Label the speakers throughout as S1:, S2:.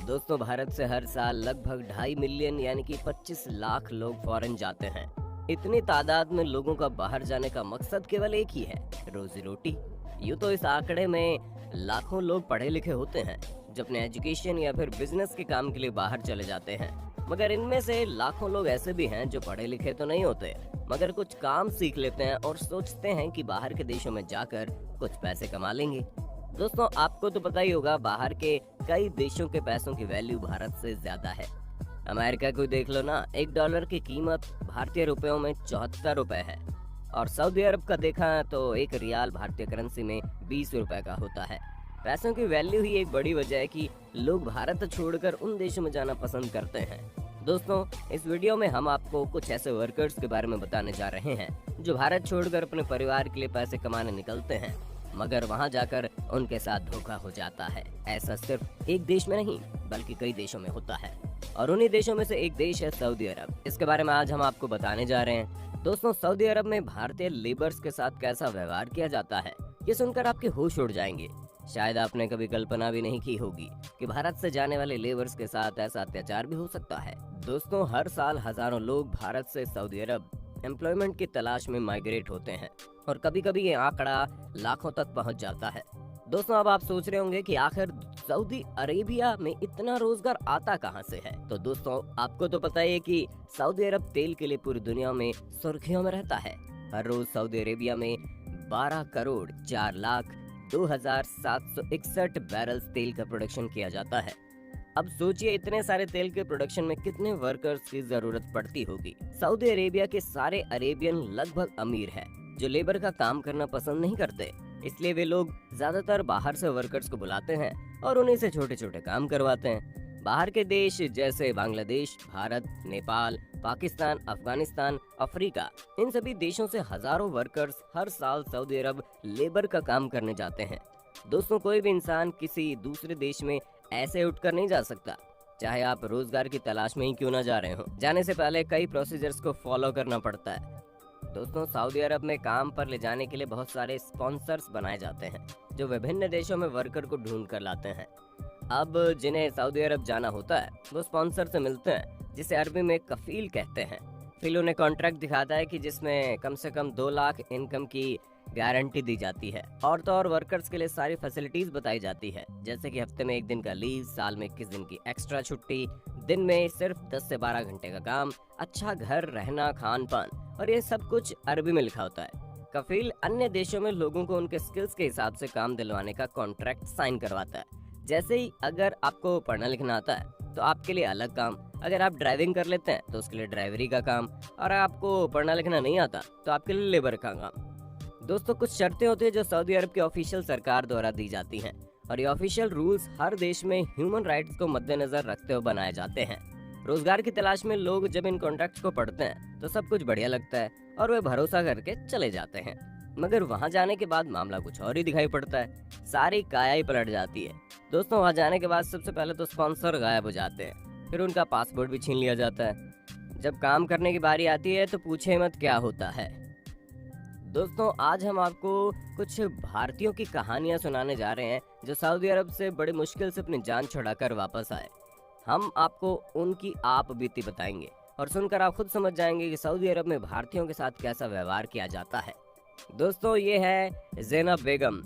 S1: दोस्तों, भारत से हर साल लगभग 2.5 मिलियन यानी कि 25 लाख लोग फॉरेन जाते हैं। इतनी तादाद में लोगों का बाहर जाने का मकसद केवल एक ही है, रोजी रोटी। यूँ तो इस आंकड़े में लाखों लोग पढ़े लिखे होते हैं जो अपने एजुकेशन या फिर बिजनेस के काम के लिए बाहर चले जाते हैं, मगर इनमें से लाखों लोग ऐसे भी हैं जो पढ़े लिखे तो नहीं होते, मगर कुछ काम सीख लेते हैं और सोचते हैं कि बाहर के देशों में जाकर कुछ पैसे कमा लेंगे। दोस्तों, आपको तो पता ही होगा, बाहर के कई देशों के पैसों की वैल्यू भारत से ज्यादा है। अमेरिका को देख लो ना, $1 की कीमत भारतीय रुपयों में 74 रुपए है, और सऊदी अरब का देखा तो 1 रियाल भारतीय करेंसी में 20 रुपए का होता है। पैसों की वैल्यू ही एक बड़ी वजह है कि लोग भारत छोड़कर उन देशों में जाना पसंद करते हैं। दोस्तों, इस वीडियो में हम आपको कुछ ऐसे वर्कर्स के बारे में बताने जा रहे हैं जो भारत छोड़कर अपने परिवार के लिए पैसे कमाने निकलते हैं, मगर वहां जाकर उनके साथ धोखा हो जाता है। ऐसा सिर्फ एक देश में नहीं बल्कि कई देशों में होता है, और उन्हीं देशों में से एक देश है सऊदी अरब। इसके बारे में आज हम आपको बताने जा रहे हैं। दोस्तों, सऊदी अरब में भारतीय लेबर्स के साथ कैसा व्यवहार किया जाता है, ये सुनकर आपके होश उड़ जाएंगे। शायद आपने कभी कल्पना भी नहीं की होगी कि भारत से जाने वाले लेबर्स के साथ ऐसा अत्याचार भी हो सकता है। दोस्तों, हर साल हजारों लोग भारत से सऊदी अरब एम्प्लॉयमेंट की तलाश में माइग्रेट होते हैं, और कभी कभी ये आंकड़ा लाखों तक पहुंच जाता है। दोस्तों, अब आप सोच रहे होंगे कि आखिर सऊदी अरेबिया में इतना रोजगार आता कहां से है। तो दोस्तों, आपको तो पता ही है कि सऊदी अरब तेल के लिए पूरी दुनिया में सुर्खियों में रहता है। हर रोज सऊदी अरेबिया में 12 करोड़ 4 लाख 2,761 बैरल तेल का प्रोडक्शन किया जाता है। अब सोचिए, इतने सारे तेल के प्रोडक्शन में कितने वर्कर्स की जरूरत पड़ती होगी। सऊदी अरेबिया के सारे अरेबियन लगभग अमीर हैं, जो लेबर का काम करना पसंद नहीं करते, इसलिए वे लोग ज्यादातर बाहर से वर्कर्स को बुलाते हैं और उन्हीं से छोटे छोटे काम करवाते हैं। बाहर के देश जैसे बांग्लादेश, भारत, नेपाल, पाकिस्तान, अफगानिस्तान, अफ्रीका, इन सभी देशों से हजारों वर्कर्स हर साल सऊदी अरब लेबर का काम करने जाते हैं। दोस्तों, कोई भी इंसान किसी दूसरे देश में ऐसे उठकर नहीं जा सकता, चाहे आप रोजगार की तलाश में ही क्यों ना जा रहे हो। जाने से पहले कई प्रोसीजर्स को फॉलो करना पड़ता है। दोस्तों, सऊदी अरब में काम पर ले जाने के लिए बहुत सारे स्पॉन्सर्स बनाए जाते हैं जो विभिन्न देशों में वर्कर को ढूंढ कर लाते हैं। अब जिन्हें सऊदी अरब जाना होता है वो स्पॉन्सर से मिलते हैं, जिसे अरबी में कफील कहते हैं। फिर उन्हें कॉन्ट्रैक्ट दिखाता है कि जिसमें कम से कम 2 लाख इनकम की गारंटी दी जाती है, और तो और वर्कर्स के लिए सारी फैसिलिटीज बताई जाती है, जैसे कि हफ्ते में 1 दिन का लीव, साल में 21 दिन की एक्स्ट्रा छुट्टी, दिन में सिर्फ 10 से 12 घंटे का काम, अच्छा घर, रहना, खान पान, और ये सब कुछ अरबी में लिखा होता है। कफील अन्य देशों में लोगों को उनके स्किल्स के हिसाब से काम दिलवाने का कॉन्ट्रैक्ट साइन करवाता है। जैसे ही अगर आपको पढ़ना लिखना आता है तो आपके लिए अलग काम, अगर आप ड्राइविंग कर लेते हैं तो उसके लिए ड्राइवरी का काम, और आपको पढ़ना लिखना नहीं आता तो आपके लिए लेबर का काम। दोस्तों, कुछ शर्तें होती है जो सऊदी अरब की ऑफिशियल सरकार द्वारा दी जाती हैं, और ये ऑफिशियल रूल्स हर देश में ह्यूमन राइट्स को मद्देनजर रखते हुए बनाए जाते हैं। रोजगार की तलाश में लोग जब इन कॉन्ट्रैक्ट्स को पढ़ते हैं तो सब कुछ बढ़िया लगता है और वे भरोसा करके चले जाते हैं, मगर वहां जाने के बाद मामला कुछ और ही दिखाई पड़ता है। सारी काया ही पलट जाती है। दोस्तों, वहां जाने के बाद सबसे पहले तो स्पॉन्सर गायब हो जाते हैं, फिर उनका पासपोर्ट भी छीन लिया जाता है। जब काम करने की बारी आती है तो पूछे मत क्या होता है। दोस्तों, आज हम आपको कुछ भारतीयों की कहानियां सुनाने जा रहे हैं जो सऊदी अरब से बड़ी मुश्किल से अपनी जान छुड़ाकर वापस आए। हम आपको उनकी आप बीती बताएंगे और सुनकर आप खुद समझ जाएंगे कि सऊदी अरब में भारतीयों के साथ कैसा व्यवहार किया जाता है। दोस्तों, ये है ज़ैनब बेगम।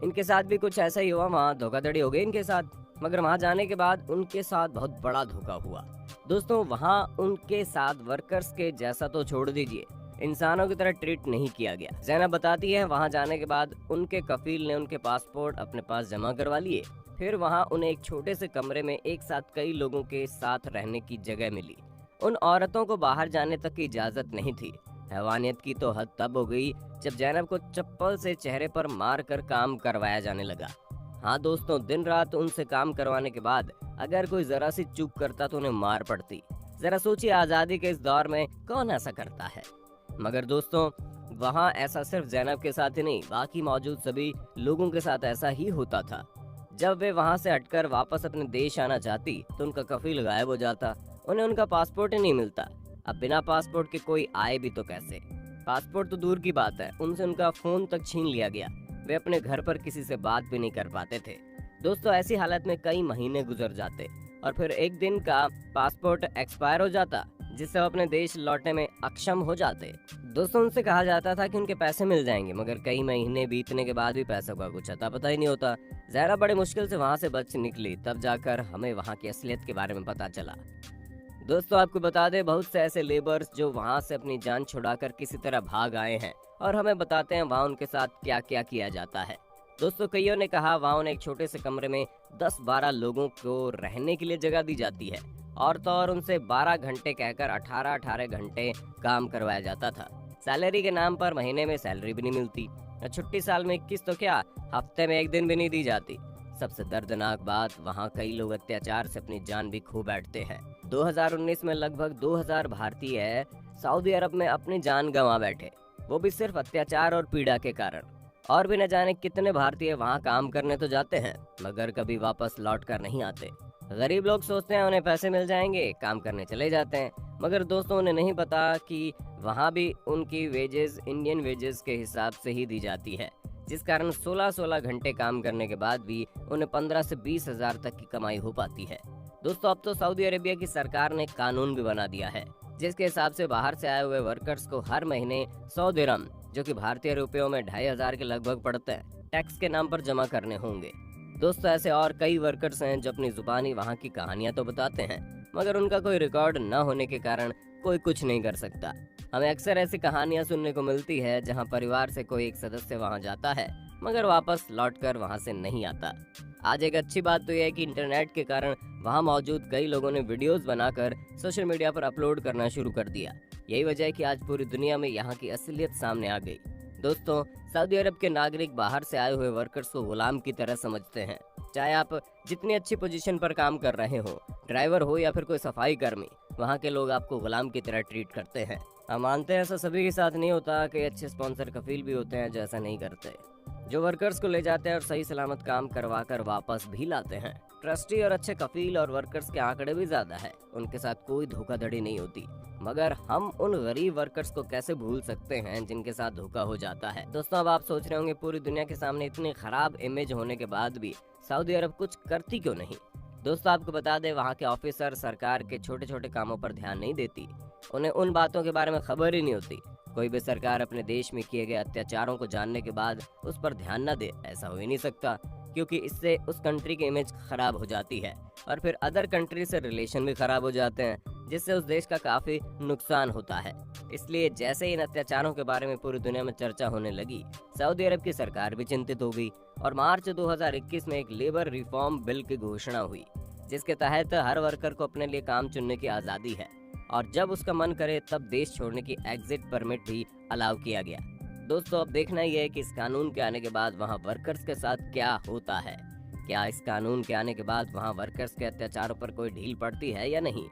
S1: इनके साथ भी कुछ ऐसा ही हुआ, वहाँ धोखाधड़ी हो गई इनके साथ, मगर वहाँ जाने के बाद उनके साथ बहुत बड़ा धोखा हुआ। दोस्तों, वहाँ उनके साथ वर्कर्स के जैसा तो छोड़ दीजिए, इंसानों की तरह ट्रीट नहीं किया गया। ज़ैनब बताती है, वहाँ जाने के बाद उनके कफील ने उनके पासपोर्ट अपने पास जमा करवा लिए। फिर वहाँ उन्हें एक छोटे से कमरे में एक साथ कई लोगों के साथ रहने की जगह मिली। उन औरतों को बाहर जाने तक की इजाजत नहीं थी। हैवानियत की तो हद तब हो गई जब ज़ैनब को चप्पल से चेहरे पर मार कर काम करवाया जाने लगा। हाँ दोस्तों, दिन रात उनसे काम करवाने के बाद अगर कोई जरा सी चूक करता तो उन्हें मार पड़ती। जरा सोचिए, आज़ादी के इस दौर में कौन ऐसा करता है। मगर दोस्तों, वहाँ ऐसा सिर्फ ज़ैनब के साथ ही नहीं, बाकी मौजूद सभी लोगों के साथ ऐसा ही होता था। जब वे वहाँ से हटकर वापस अपने देश आना चाहती तो उनका कफील गायब हो जाता, उन्हें उनका पासपोर्ट ही नहीं मिलता। अब बिना पासपोर्ट के कोई आए भी तो कैसे। पासपोर्ट तो दूर की बात है, उनसे उनका फोन तक छीन लिया गया। वे अपने घर पर किसी से बात भी नहीं कर पाते थे। दोस्तों ऐसी हालत में कई महीने गुजर जाते और फिर एक दिन का पासपोर्ट एक्सपायर हो जाता, जिससे वो अपने देश लौटने में अक्षम हो जाते। दोस्तों उनसे कहा जाता था कि उनके पैसे मिल जाएंगे, मगर कई महीने बीतने के बाद भी पैसों का कुछ अता पता ही नहीं होता। ज़हरा बड़े मुश्किल से वहाँ से बच निकली, तब जाकर हमें वहाँ की असलियत के बारे में पता चला। दोस्तों आपको बता दें, बहुत से ऐसे लेबर्स जो वहाँ से अपनी जान छुड़ाकर किसी तरह भाग आए हैं और हमें बताते हैं वहाँ उनके साथ क्या क्या किया जाता है। दोस्तों कईयों ने कहा वहाँ उन्हें एक छोटे से कमरे में 10-12 लोगों को रहने के लिए जगह दी जाती है और तो और उनसे 12 घंटे कहकर 18-18 घंटे काम करवाया जाता था। सैलरी के नाम पर महीने में सैलरी भी नहीं मिलती, छुट्टी साल में 21 तो क्या, हफ्ते में एक दिन भी नहीं दी जाती। सबसे दर्दनाक बात, वहाँ कई लोग अत्याचार से अपनी जान भी खो बैठते हैं। 2019 में लगभग 2000 भारतीय सऊदी अरब में अपनी जान गंवा बैठे, वो भी सिर्फ अत्याचार और पीड़ा के कारण। और भी न जाने कितने भारतीय वहाँ काम करने तो जाते हैं मगर कभी वापस लौट कर नहीं आते। गरीब लोग सोचते हैं उन्हें पैसे मिल जाएंगे, काम करने चले जाते हैं, मगर दोस्तों उन्हें नहीं पता कि वहाँ भी उनकी वेजेस इंडियन वेजेस के हिसाब से ही दी जाती है, जिस कारण 16-16 घंटे काम करने के बाद भी उन्हें 15 से 20 हजार तक की कमाई हो पाती है। दोस्तों अब तो सऊदी अरेबिया की सरकार ने कानून भी बना दिया है, जिसके हिसाब से बाहर से आए हुए वर्कर्स को हर महीने 100 दिरहम, जो कि भारतीय रुपयों में 2500 के लगभग पड़ते हैं, टैक्स के नाम पर जमा करने होंगे। दोस्तों ऐसे और कई वर्कर्स हैं जो अपनी जुबानी वहाँ की कहानियां तो बताते हैं, मगर उनका कोई रिकॉर्ड न होने के कारण कोई कुछ नहीं कर सकता। हमें अक्सर ऐसी कहानियां सुनने को मिलती है जहां परिवार से कोई एक सदस्य वहां जाता है मगर वापस लौटकर वहां से नहीं आता। आज एक अच्छी बात तो यह है कि इंटरनेट के कारण वहां मौजूद कई लोगों ने वीडियोस बनाकर सोशल मीडिया पर अपलोड करना शुरू कर दिया। यही वजह है कि आज पूरी दुनिया में यहाँ की असलियत सामने आ गई। दोस्तों सऊदी अरब के नागरिक बाहर से आए हुए वर्कर्स को गुलाम की तरह समझते हैं। चाहे आप जितनी अच्छी पोजीशन पर काम कर रहे हो, ड्राइवर हो या फिर कोई सफाई कर्मी, वहाँ के लोग आपको गुलाम की तरह ट्रीट करते हैं। हम मानते हैं ऐसा सभी के साथ नहीं होता, कई अच्छे स्पॉन्सर कफील भी होते हैं जो ऐसा नहीं करते, जो वर्कर्स को ले जाते हैं और सही सलामत काम करवा कर वापस भी लाते हैं। ट्रस्टी और अच्छे कफील और वर्कर्स के आंकड़े भी ज्यादा है, उनके साथ कोई धोखाधड़ी नहीं होती, मगर हम उन गरीब वर्कर्स को कैसे भूल सकते हैं जिनके साथ धोखा हो जाता है। दोस्तों अब आप सोच रहे होंगे पूरी दुनिया के सामने इतनी खराब इमेज होने के बाद भी सऊदी अरब कुछ करती क्यों नहीं। दोस्तों आपको बता दें, वहाँ के ऑफिसर सरकार के छोटे छोटे कामों पर ध्यान नहीं देती, उन्हें उन बातों के बारे में खबर ही नहीं होती। कोई भी सरकार अपने देश में किए गए अत्याचारों को जानने के बाद उस पर ध्यान न दे, ऐसा हो ही नहीं सकता, क्योंकि इससे उस कंट्री की इमेज खराब हो जाती है और फिर अदर कंट्री से रिलेशन भी खराब हो जाते हैं, जिससे उस देश का काफी नुकसान होता है। इसलिए जैसे इन अत्याचारों के बारे में पूरी दुनिया में चर्चा होने लगी, सऊदी अरब की सरकार भी चिंतित हो गई और मार्च 2021 में एक लेबर रिफॉर्म बिल की घोषणा हुई, जिसके तहत हर वर्कर को अपने लिए काम चुनने की आज़ादी है और जब उसका मन करे तब देश छोड़ने की एग्जिट परमिट भी अलाउ किया गया। दोस्तों अब देखना ही है कि इस कानून के आने के बाद वहाँ वर्कर्स के साथ क्या होता है। क्या इस कानून के आने के बाद वहाँ वर्कर्स के अत्याचारों पर कोई ढील पड़ती है या नहीं,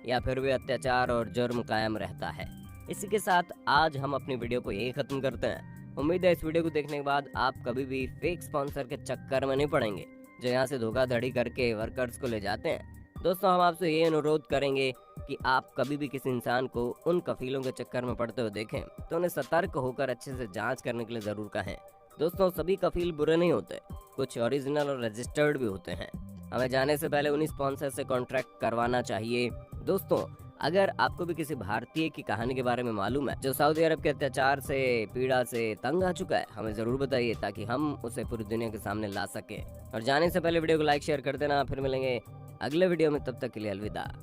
S1: या फिर वे अत्याचार और जुर्म कायम रहता है। इसी के साथ आज हम अपनी वीडियो को यही खत्म करते हैं। उम्मीद है इस वीडियो को देखने के बाद आप कभी भी फेक स्पॉन्सर के चक्कर में नहीं पड़ेंगे जो यहाँ से धोखाधड़ी करके वर्कर्स को ले जाते हैं। दोस्तों हम आपसे ये अनुरोध करेंगे कि आप कभी भी किसी इंसान को उन कफीलों के चक्कर में पड़ते हुए देखें तो उन्हें सतर्क होकर अच्छे से जांच करने के लिए जरूर कहें। दोस्तों सभी कफील बुरे नहीं होते, कुछ ओरिजिनल और रजिस्टर्ड भी होते हैं। हमें जाने से पहले उन्हीं स्पॉन्सर से कॉन्ट्रैक्ट करवाना चाहिए। दोस्तों अगर आपको भी किसी भारतीय की कहानी के बारे में मालूम है जो सऊदी अरब के अत्याचार से पीड़ा से तंग आ चुका है, हमें जरूर बताइए ताकि हम उसे पूरी दुनिया के सामने ला सके। और जाने से पहले वीडियो को लाइक शेयर कर देना। फिर मिलेंगे अगले वीडियो में, तब तक के लिए अलविदा।